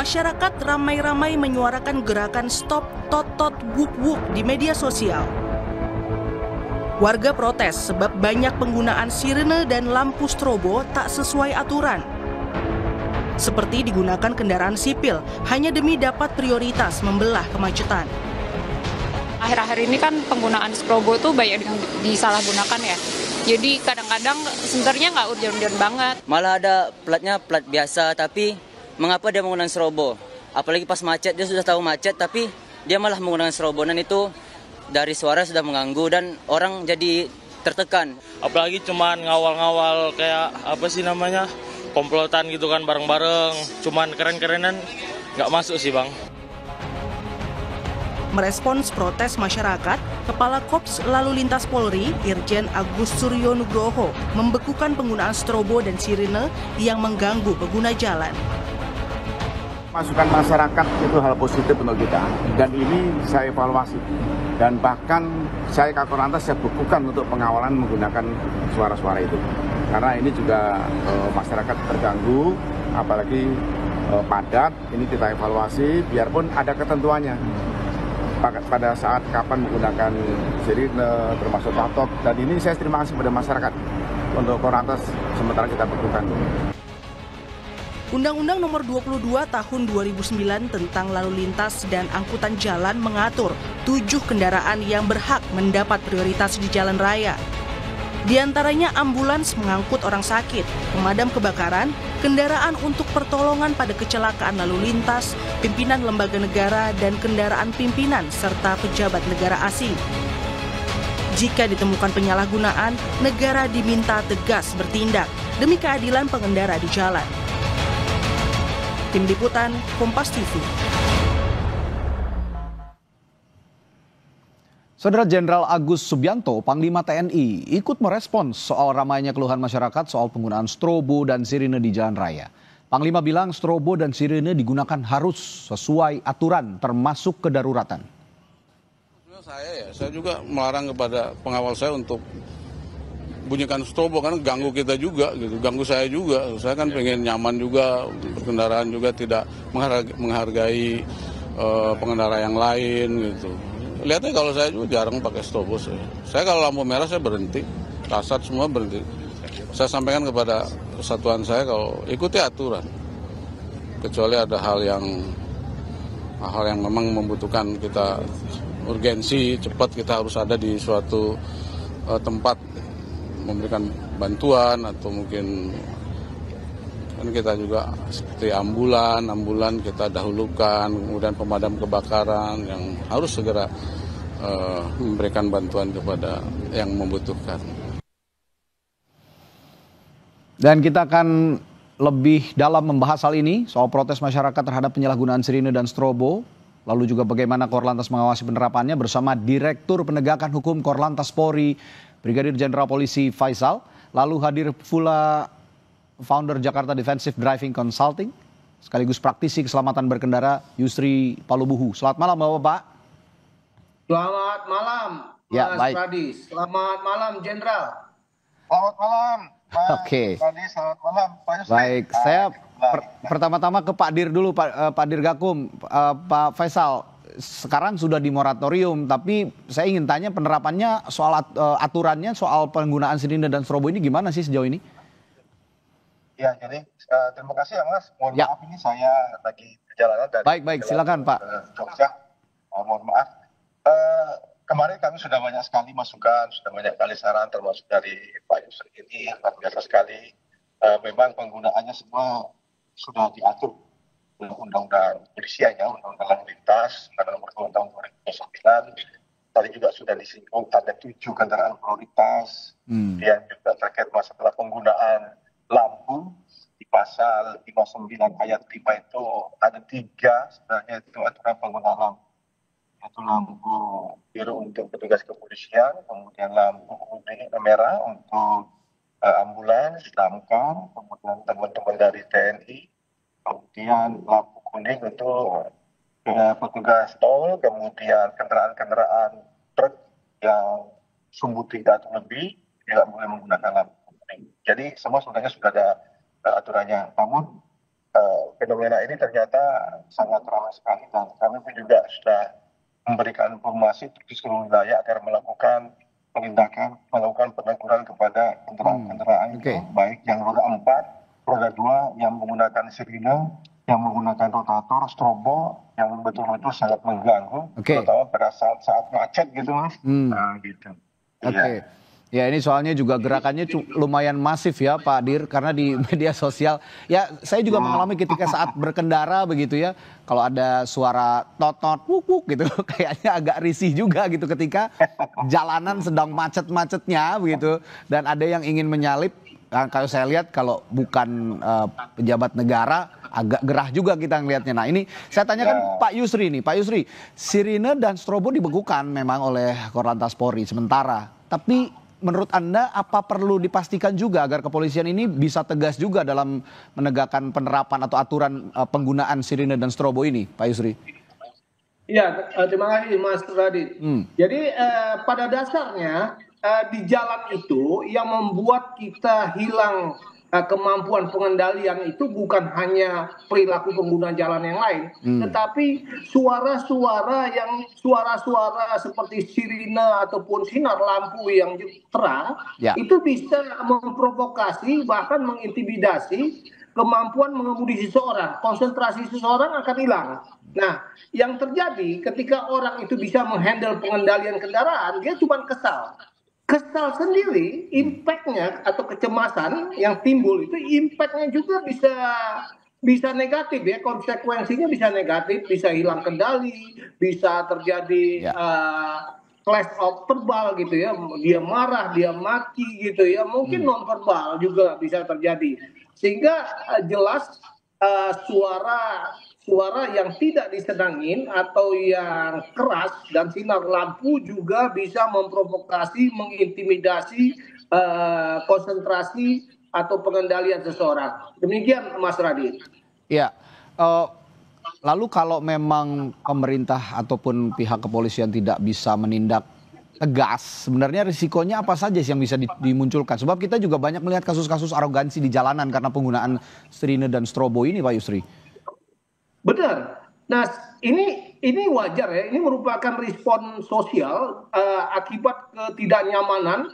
masyarakat ramai-ramai menyuarakan gerakan Stop Tot-Tot Wuk-Wuk di media sosial. Warga protes sebab banyak penggunaan sirene dan lampu strobo tak sesuai aturan. Seperti digunakan kendaraan sipil hanya demi dapat prioritas membelah kemacetan. Akhir-akhir ini kan penggunaan strobo tuh banyak yang disalahgunakan ya. Jadi kadang-kadang sebenarnya nggak urgent-urgent banget. Malah ada platnya plat biasa, tapi mengapa dia menggunakan strobo? Apalagi pas macet, dia sudah tahu macet, tapi dia malah menggunakan strobo. Dan itu dari suara sudah mengganggu dan orang jadi tertekan. Apalagi cuman ngawal-ngawal kayak apa sih namanya, komplotan gitu kan bareng-bareng. Cuman keren-kerenan nggak masuk sih bang. Merespons protes masyarakat, Kepala Kops Lalu Lintas Polri, Irjen Agus Suryo Nugroho, membekukan penggunaan strobo dan sirine yang mengganggu pengguna jalan. Masukan masyarakat itu hal positif untuk kita, dan ini saya evaluasi. Dan bahkan saya Kakor Lantas saya bekukan untuk pengawalan menggunakan suara-suara itu. Karena ini juga masyarakat terganggu, apalagi padat, ini kita evaluasi, biarpun ada ketentuannya. Pada saat kapan menggunakan sirine, termasuk patok, dan ini saya terima kasih kepada masyarakat untuk Korlantas sementara kita bekukan. Undang-Undang Nomor 22 Tahun 2009 tentang Lalu Lintas dan Angkutan Jalan mengatur 7 kendaraan yang berhak mendapat prioritas di jalan raya. Di antaranya ambulans mengangkut orang sakit, pemadam kebakaran, kendaraan untuk pertolongan pada kecelakaan lalu lintas, pimpinan lembaga negara, dan kendaraan pimpinan serta pejabat negara asing. Jika ditemukan penyalahgunaan, negara diminta tegas bertindak demi keadilan pengendara di jalan. Tim Liputan, Kompas TV. Saudara Jenderal Agus Subianto, Panglima TNI, ikut merespons soal ramainya keluhan masyarakat soal penggunaan strobo dan sirine di jalan raya. Panglima bilang strobo dan sirine digunakan harus sesuai aturan, termasuk kedaruratan. Saya juga melarang kepada pengawal saya untuk bunyikan strobo, karena ganggu kita juga, gitu, ganggu saya juga. Saya kan pengen nyaman juga, kendaraan juga tidak menghargai pengendara yang lain, gitu. Lihatnya kalau saya juga jarang pakai strobo. Saya kalau lampu merah saya berhenti, kasat semua berhenti. Saya sampaikan kepada kesatuan saya kalau ikuti aturan. Kecuali ada hal yang memang membutuhkan kita urgensi, cepat kita harus ada di suatu tempat memberikan bantuan, atau mungkin kan kita juga seperti ambulan kita dahulukan, kemudian pemadam kebakaran yang harus segera memberikan bantuan kepada yang membutuhkan. Dan kita akan lebih dalam membahas hal ini, soal protes masyarakat terhadap penyalahgunaan sirine dan strobo, lalu juga bagaimana Korlantas mengawasi penerapannya bersama Direktur Penegakan Hukum Korlantas Polri, Brigadir Jenderal Polisi Faisal, lalu hadir pula founder Jakarta Defensive Driving Consulting, sekaligus praktisi keselamatan berkendara, Yusri Palubuhu. Selamat malam Bapak-Bapak. Selamat malam, ya, Mas baik. Pradi. Selamat malam, Jenderal. Selamat malam, Pak. Oke. Tadi selamat malam, Pak Yusri. Baik, saya pertama-tama ke Pak Dir dulu, Pak Dirgakum. Pak Faisal, sekarang sudah di moratorium, tapi saya ingin tanya penerapannya soal aturannya, soal penggunaan sirine dan strobo ini gimana sih sejauh ini? Ya, jadi terima kasih ya Mas. Mohon maaf ini saya lagi perjalanan dari Baik, silakan Pak. Jogja. Mohon maaf. Kemarin kami sudah banyak sekali masukan, sudah banyak kali saran, termasuk dari Pak Yusri ini, luar biasa sekali. Memang penggunaannya semua sudah diatur dalam Undang-Undang Kepolisian ya, Undang-Undang Lalu Lintas, Nomor 2 Tahun 2009. Tadi juga sudah disinggung ada 7 kendaraan prioritas, kemudian juga terkait masalah penggunaan lampu di pasal 59 ayat 5 itu ada 3 sebenarnya itu aturan penggunaan lampu, yaitu lampu biru untuk petugas kepolisian, kemudian lampu kuning merah untuk ambulans, damkar, kemudian teman-teman dari TNI, kemudian lampu kuning untuk petugas tol, kemudian kendaraan-kendaraan truk yang sumbu 3 atau lebih tidak boleh menggunakan lampu kuning. Jadi semua sebenarnya sudah ada aturannya. Namun fenomena ini ternyata sangat ramai sekali, dan kami pun juga sudah memberikan informasi di seluruh wilayah agar melakukan penindakan, melakukan peneguran kepada kendaraan-kendaraan itu, baik yang roda 4, roda 2 yang menggunakan sirine, yang menggunakan rotator, strobo, yang betul-betul sangat mengganggu, terutama pada saat macet gitu, Mas. Nah, gitu. Oke. Ya, ini soalnya juga gerakannya lumayan masif ya Pak Dir, karena di media sosial. Ya, saya juga mengalami ketika saat berkendara begitu ya, kalau ada suara tot-tot, wuk-wuk gitu, kayaknya agak risih juga gitu ketika jalanan sedang macet-macetnya begitu. Dan ada yang ingin menyalip, kalau saya lihat kalau bukan pejabat negara, agak gerah juga kita ngelihatnya. Nah, ini saya tanyakan Pak Yusri nih, Pak Yusri, sirine dan strobo dibekukan memang oleh Korlantas Polri sementara, tapi menurut Anda apa perlu dipastikan juga agar kepolisian ini bisa tegas juga dalam menegakkan penerapan atau aturan penggunaan sirine dan strobo ini, Pak Yusri? Ya, terima kasih Mas Radit. Jadi pada dasarnya di jalan itu yang membuat kita hilang kemampuan pengendalian itu bukan hanya perilaku pengguna jalan yang lain, tetapi suara-suara seperti sirine ataupun sinar lampu yang terang itu bisa memprovokasi bahkan mengintimidasi kemampuan mengemudi seseorang, konsentrasi seseorang akan hilang. Nah, yang terjadi ketika orang itu bisa menghandle pengendalian kendaraan, dia cuma kesal sendiri, impactnya atau kecemasan yang timbul itu impactnya juga bisa negatif ya, konsekuensinya bisa negatif, bisa hilang kendali, bisa terjadi clash of verbal gitu ya, dia marah, dia maki gitu ya, mungkin non verbal juga bisa terjadi, sehingga jelas suara yang tidak disenangin atau yang keras dan sinar lampu juga bisa memprovokasi, mengintimidasi konsentrasi atau pengendalian seseorang. Demikian Mas Radit. Ya, lalu kalau memang pemerintah ataupun pihak kepolisian tidak bisa menindak tegas, sebenarnya risikonya apa saja yang bisa dimunculkan? Sebab kita juga banyak melihat kasus-kasus arogansi di jalanan karena penggunaan sirine dan strobo ini, Pak Yusri. Benar. Nah, ini wajar ya. Ini merupakan respon sosial akibat ketidaknyamanan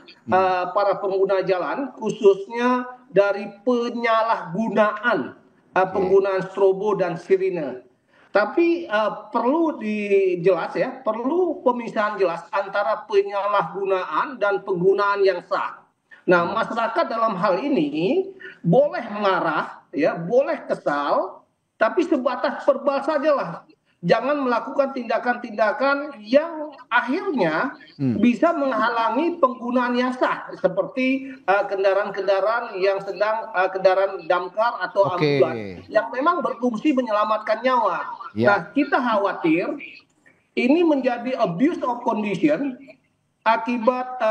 para pengguna jalan, khususnya dari penyalahgunaan penggunaan strobo dan sirine. Tapi perlu dijelas ya, perlu pemisahan jelas antara penyalahgunaan dan penggunaan yang sah. Nah, masyarakat dalam hal ini boleh marah, ya, boleh kesal, tapi sebatas verbal sajalah. Jangan melakukan tindakan-tindakan yang akhirnya bisa menghalangi penggunaan yang sah, seperti kendaraan-kendaraan yang sedang kendaraan damkar atau ambulans yang memang berfungsi menyelamatkan nyawa. Nah, kita khawatir ini menjadi abuse of condition. Akibat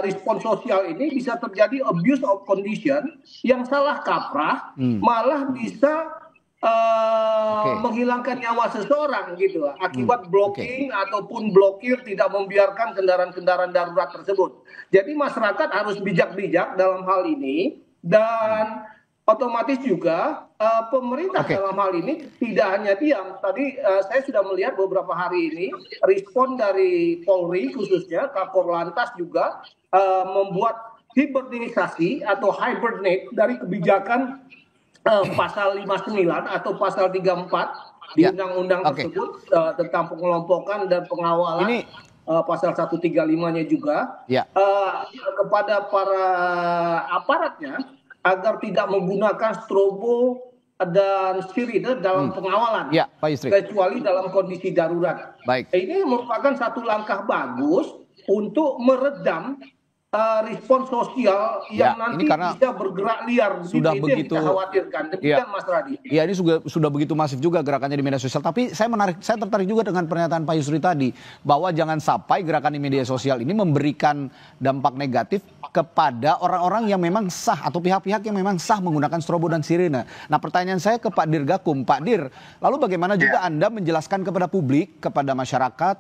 respon sosial ini bisa terjadi abuse of condition yang salah kaprah, malah bisa menghilangkan nyawa seseorang gitu akibat blocking ataupun blokir, tidak membiarkan kendaraan-kendaraan darurat tersebut. Jadi masyarakat harus bijak-bijak dalam hal ini, dan otomatis juga pemerintah dalam hal ini tidak hanya diam. Tadi saya sudah melihat beberapa hari ini respon dari Polri, khususnya Kakor Lantas juga membuat hibernisasi atau hibernate dari kebijakan pasal 59 atau pasal 34 di undang-undang tersebut tentang pengelompokan dan pengawalan. Ini pasal 135-nya juga kepada para aparatnya agar tidak menggunakan strobo dan sirine dalam pengawalan, kecuali dalam kondisi darurat. Ini merupakan satu langkah bagus untuk meredam respon sosial yang nanti bisa bergerak liar. Sudah begitu kita khawatirkan. Demikian Mas Radit. Ya, ini sudah begitu masif juga gerakannya di media sosial. Tapi saya tertarik juga dengan pernyataan Pak Yusri tadi, bahwa jangan sampai gerakan di media sosial ini memberikan dampak negatif kepada orang-orang yang memang sah atau pihak-pihak yang memang sah menggunakan strobo dan sirine. Nah, pertanyaan saya ke Pak Dirgakum, Pak Dir, lalu bagaimana juga Anda menjelaskan kepada publik, kepada masyarakat,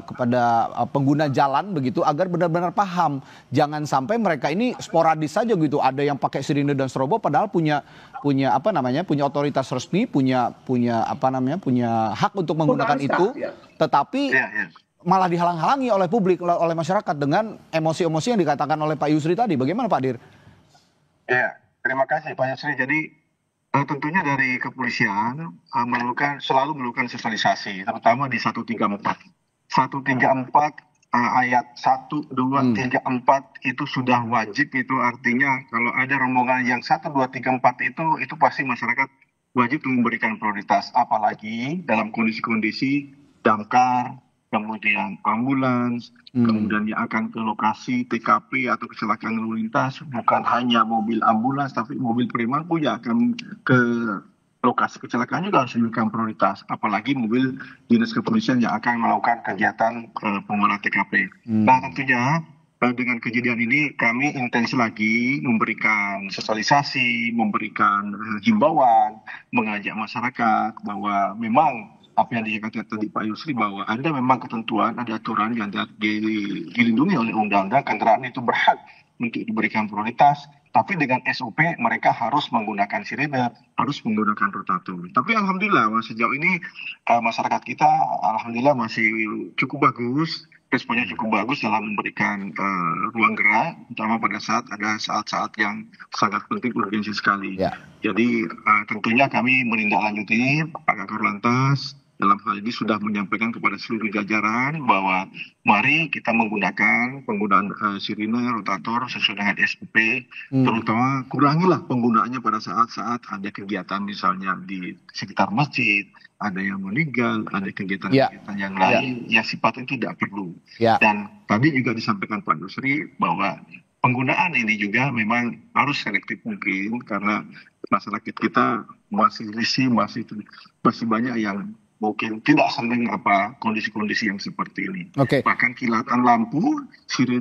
kepada pengguna jalan begitu, agar benar-benar paham jangan sampai mereka ini sporadis saja gitu. Ada yang pakai sirine dan strobo padahal punya otoritas resmi, punya hak untuk menggunakan itu, tetapi malah dihalang-halangi oleh publik, oleh masyarakat dengan emosi-emosi yang dikatakan oleh Pak Yusri tadi. Bagaimana Pak Dir? Ya, terima kasih Pak Yusri. Jadi tentunya dari kepolisian selalu melakukan sosialisasi, terutama di 134. 134 ayat 1, 2, 3, 4 itu sudah wajib, itu artinya kalau ada rombongan yang 1, 2, 3, 4 itu pasti masyarakat wajib memberikan prioritas, apalagi dalam kondisi-kondisi damkar, kemudian ambulans, kemudian yang akan ke lokasi TKP atau kecelakaan lalu lintas, bukan hanya mobil ambulans, tapi mobil prima pun yang akan ke lokasi kecelakaan juga harus diberikan prioritas, apalagi mobil dinas kepolisian yang akan melakukan kegiatan pengolahan TKP. Nah tentunya dengan kejadian ini kami intens lagi memberikan sosialisasi, memberikan himbauan, mengajak masyarakat bahwa memang apa yang dikatakan tadi Pak Yusri, bahwa ada memang ketentuan, ada aturan yang dilindungi oleh undang-undang, kendaraan itu berhak untuk diberikan prioritas, tapi dengan SOP mereka harus menggunakan sirine, harus menggunakan rotator. Tapi alhamdulillah sejauh ini masyarakat kita alhamdulillah masih cukup bagus, responnya cukup bagus dalam memberikan ruang gerak, terutama pada saat ada saat-saat yang sangat penting, urgensi sekali. Jadi tentunya kami menindaklanjuti Pak Kakor Lantas dalam hal ini sudah menyampaikan kepada seluruh jajaran bahwa mari kita menggunakan penggunaan sirine, rotator sesuai dengan SOP, terutama kurangilah penggunaannya pada saat-saat ada kegiatan misalnya di sekitar masjid, ada yang meninggal, ada kegiatan-kegiatan yang lain yang sifatnya tidak perlu. Dan tadi juga disampaikan Pak Yusri bahwa penggunaan ini juga memang harus selektif mungkin, karena masyarakat kita masih risih, masih banyak yang mungkin tidak senang kondisi-kondisi yang seperti ini. Bahkan kilatan lampu, sirine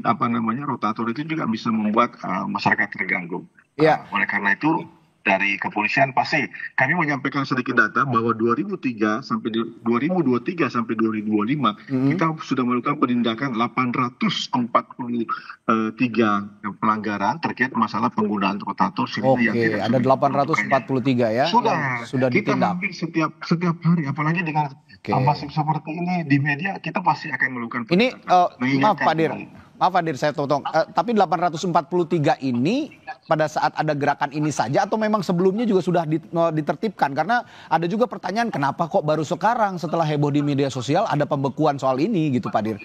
rotator itu juga bisa membuat masyarakat terganggu. Oleh karena itu dari kepolisian pasti kami menyampaikan sedikit data bahwa 2023 sampai 2025 kita sudah melakukan penindakan 843 pelanggaran terkait masalah penggunaan rotator sirine yang tidak ada 843 ya sudah ditindak. Kita setiap hari, apalagi dengan masif seperti ini di media, kita pasti akan melakukan ini Maaf Pak Dir, saya potong. Tapi 843 ini pada saat ada gerakan ini saja atau memang sebelumnya juga sudah ditertibkan? Karena ada juga pertanyaan kenapa kok baru sekarang setelah heboh di media sosial ada pembekuan soal ini gitu Pak Dir.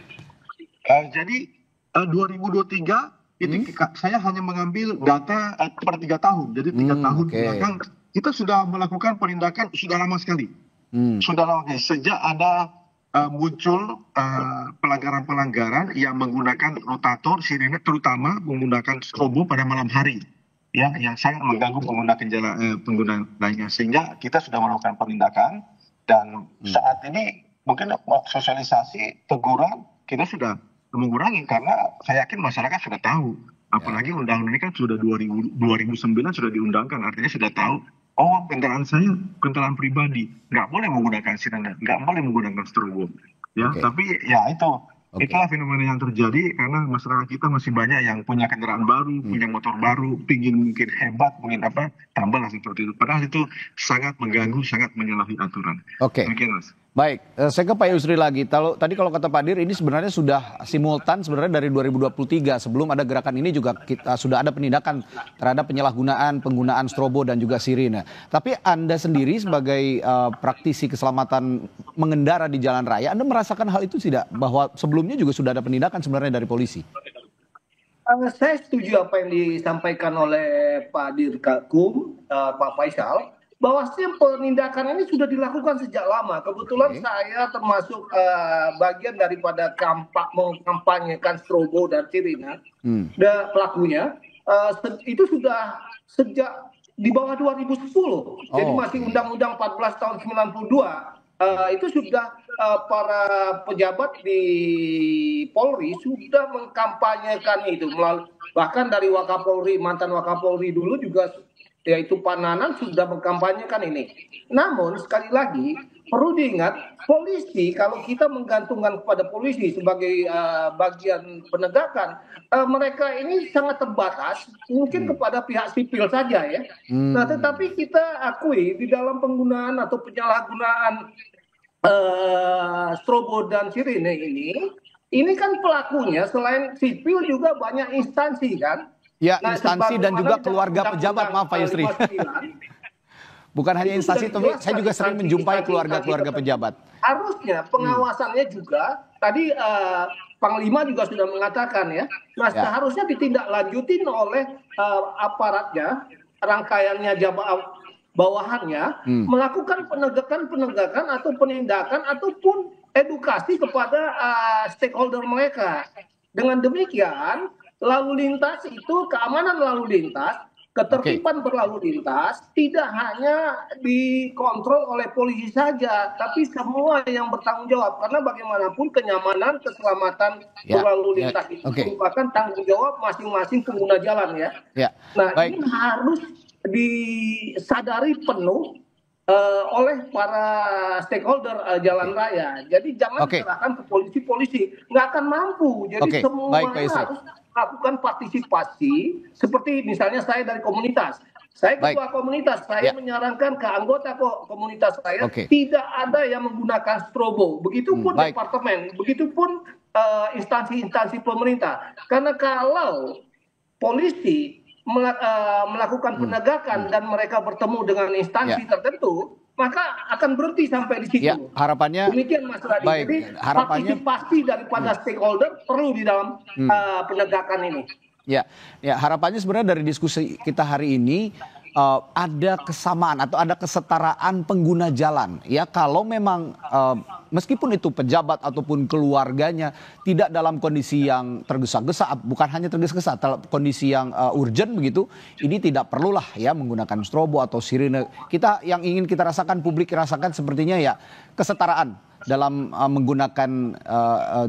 Jadi 2023 ini saya hanya mengambil data per 3 tahun. Jadi 3 tahun belakang kita sudah melakukan penindakan sudah lama sekali. Sudah lama sejak ada muncul pelanggaran-pelanggaran yang menggunakan rotator sirine, terutama menggunakan strobo pada malam hari, yang sangat mengganggu pengguna lainnya, sehingga kita sudah melakukan penindakan. Dan saat ini mungkin sosialisasi teguran kita sudah mengurangi, karena saya yakin masyarakat sudah tahu, apalagi undang-undang ini kan sudah 2009 sudah diundangkan, artinya sudah tahu. Oh, kendaraan saya, kendaraan pribadi, nggak boleh menggunakan sirine, nggak boleh menggunakan strobo. Tapi itulah fenomena yang terjadi karena masyarakat kita masih banyak yang punya kendaraan baru, punya motor baru, pingin mungkin hebat, mungkin tambahlah seperti itu. Padahal itu sangat mengganggu, sangat menyalahi aturan. Demikian, Mas. Baik, saya ke Pak Yusri lagi. Tadi kalau kata Pak Dir, ini sebenarnya sudah simultan sebenarnya dari 2023. Sebelum ada gerakan ini juga kita sudah ada penindakan terhadap penggunaan strobo dan juga sirine. Tapi Anda sendiri sebagai praktisi keselamatan mengendara di jalan raya, Anda merasakan hal itu tidak? Bahwa sebelumnya juga sudah ada penindakan sebenarnya dari polisi? Saya setuju apa yang disampaikan oleh Pak Dirgakum, Pak Faisal, bahwasanya penindakan ini sudah dilakukan sejak lama. Kebetulan saya termasuk bagian daripada mengkampanyekan strobo dan sirine. Pelakunya itu sudah sejak di bawah 2010. Jadi masih Undang-Undang 14 tahun 92. Itu sudah para pejabat di Polri sudah mengkampanyekan itu. Bahkan dari Wakapolri, mantan Wakapolri dulu juga, yaitu Pak Nanan, sudah mengkampanyekan ini. Namun sekali lagi perlu diingat, polisi kalau kita menggantungkan kepada polisi sebagai bagian penegakan, mereka ini sangat terbatas, mungkin kepada pihak sipil saja ya. Nah, tetapi kita akui di dalam penggunaan atau penyalahgunaan strobo dan sirine ini kan pelakunya selain sipil juga banyak instansi kan. Ya, Nah, instansi dan juga sebagaimana keluarga dalam pejabat, Undang-Undang maaf Pak Yusri. 59, Bukan hanya itu instansi, sudah tapi dijelaskan saya juga sering menjumpai instansi keluarga-keluarga tertentu. pejabat. Harusnya pengawasannya juga tadi Panglima juga sudah mengatakan ya. Nah, Ya. seharusnya ditindaklanjutin oleh aparatnya, rangkaiannya bawahannya melakukan penegakan atau penindakan ataupun edukasi kepada stakeholder mereka. Dengan demikian, lalu lintas itu keamanan lalu lintas, ketertiban berlalu lintas tidak hanya dikontrol oleh polisi saja, tapi semua yang bertanggung jawab. Karena bagaimanapun kenyamanan, keselamatan berlalu lintas itu merupakan tanggung jawab masing-masing pengguna jalan ya. Nah, ini harus disadari penuh oleh para stakeholder jalan raya. Jadi jangan diserahkan ke polisi-polisi, nggak akan mampu. Jadi semuanya harus lakukan partisipasi, seperti misalnya saya dari komunitas. Saya ketua komunitas, saya menyarankan ke anggota komunitas saya tidak ada yang menggunakan strobo. Begitupun departemen, begitupun instansi-instansi pemerintah. Karena kalau polisi melakukan penegakan dan mereka bertemu dengan instansi tertentu, maka akan berhenti sampai di situ. Ya, harapannya demikian Mas Radi. Jadi partisipasi daripada stakeholder perlu di dalam penegakan ini. Ya, harapannya sebenarnya dari diskusi kita hari ini ada kesamaan atau ada kesetaraan pengguna jalan. Ya, kalau memang meskipun itu pejabat ataupun keluarganya tidak dalam kondisi yang tergesa-gesa, bukan hanya tergesa-gesa, kondisi yang urgent begitu, ini tidak perlulah ya menggunakan strobo atau sirine. Kita yang ingin kita rasakan, publik rasakan sepertinya ya kesetaraan dalam menggunakan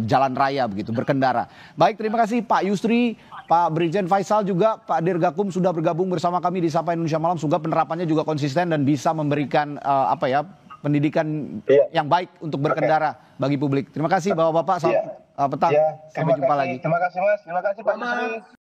jalan raya begitu, berkendara. Baik, terima kasih Pak Yusri, Pak Brigjen Faisal juga, Pak Dirgakum sudah bergabung bersama kami di Sapa Indonesia Malam. Semoga penerapannya juga konsisten dan bisa memberikan pendidikan yang baik untuk berkendara bagi publik. Terima kasih Bapak-bapak, selamat petang. Sampai jumpa lagi. Terima kasih Mas, terima kasih Pak Yusri.